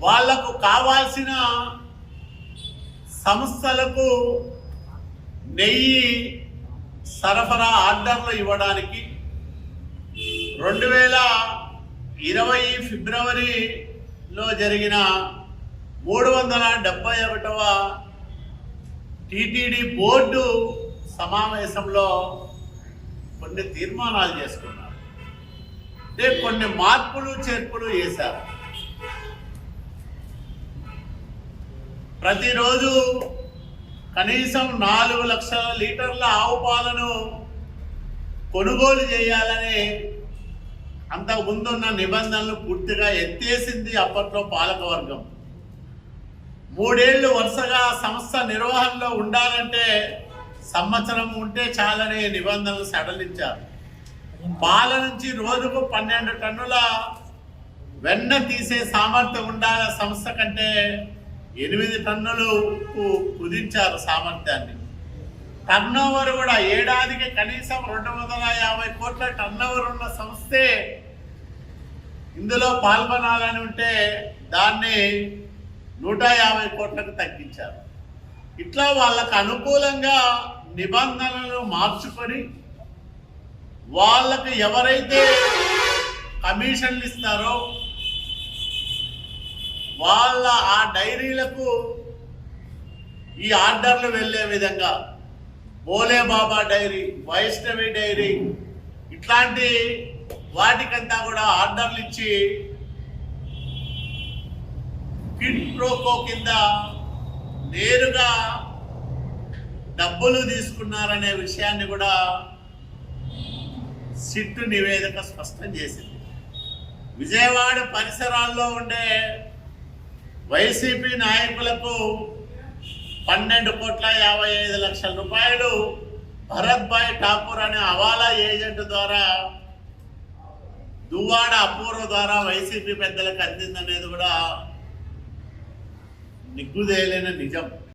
వాళ్లకు కావాల్సిన సంస్థలకు నెయ్యి సరఫరా ఆర్డర్లు ఇవ్వడానికి 2020 ఫిబ్రవరిలో జరిగిన 371వ టీటీడీ బోర్డు సమావేశంలో కొన్ని తీర్మానాలు చేసుకున్నారు. అంటే కొన్ని మార్పులు చేర్పులు చేశారు. ప్రతిరోజు కనీసం 4 లక్షల లీటర్ల ఆవు పాలను కొనుగోలు చేయాలని అంతకు ముందున్న నిబంధనలు పూర్తిగా ఎత్తేసింది అప్పట్లో పాలకవర్గం. 3 ఏళ్ళు వరుసగా సంస్థ నిర్వహణలో ఉండాలంటే సంవత్సరం ఉంటే చాలని నిబంధనలు సడలించారు. పాల నుంచి రోజుకు 12 టన్నుల వెన్న తీసే సామర్థ్యం ఉండాల సంస్థ కంటే 8 టన్నులకు కుదించారు సామర్థ్యాన్ని. టర్నోవర్ కూడా ఏడాదికి కనీసం 250 కోట్ల టర్నోవర్ ఉన్న సంస్థే ఇందులో పాల్గొనాలని ఉంటే దాన్ని 150 కోట్లకు తగ్గించారు. ఇట్లా వాళ్ళకు అనుకూలంగా నిబంధనలు మార్చుకొని వాళ్ళకు ఎవరైతే కమిషన్లు ఇస్తారో వాళ్ళ ఆ డైరీలకు ఈ ఆర్డర్లు వెళ్ళే విధంగా బోలే బాబా డైరీ, వైష్ణవి డైరీ ఇట్లాంటి వాటికంతా కూడా ఆర్డర్లు ఇచ్చి కిడ్ ప్రోకో కింద నేరుగా డబ్బులు తీసుకున్నారనే విషయాన్ని కూడా సిట్టు నివేదిక స్పష్టం చేసింది. విజయవాడ పరిసరాల్లో ఉండే వైసీపీ నాయకులకు 12,55,00,000 రూపాయలు భరత్ భాయ్ ఠాకూర్ అనే హవాలా ఏజెంట్ ద్వారా దువ్వాడ అపూర్వ ద్వారా వైసీపీ పెద్దలకు అందిందనేది కూడా నిగ్గుదేలైన నిజం.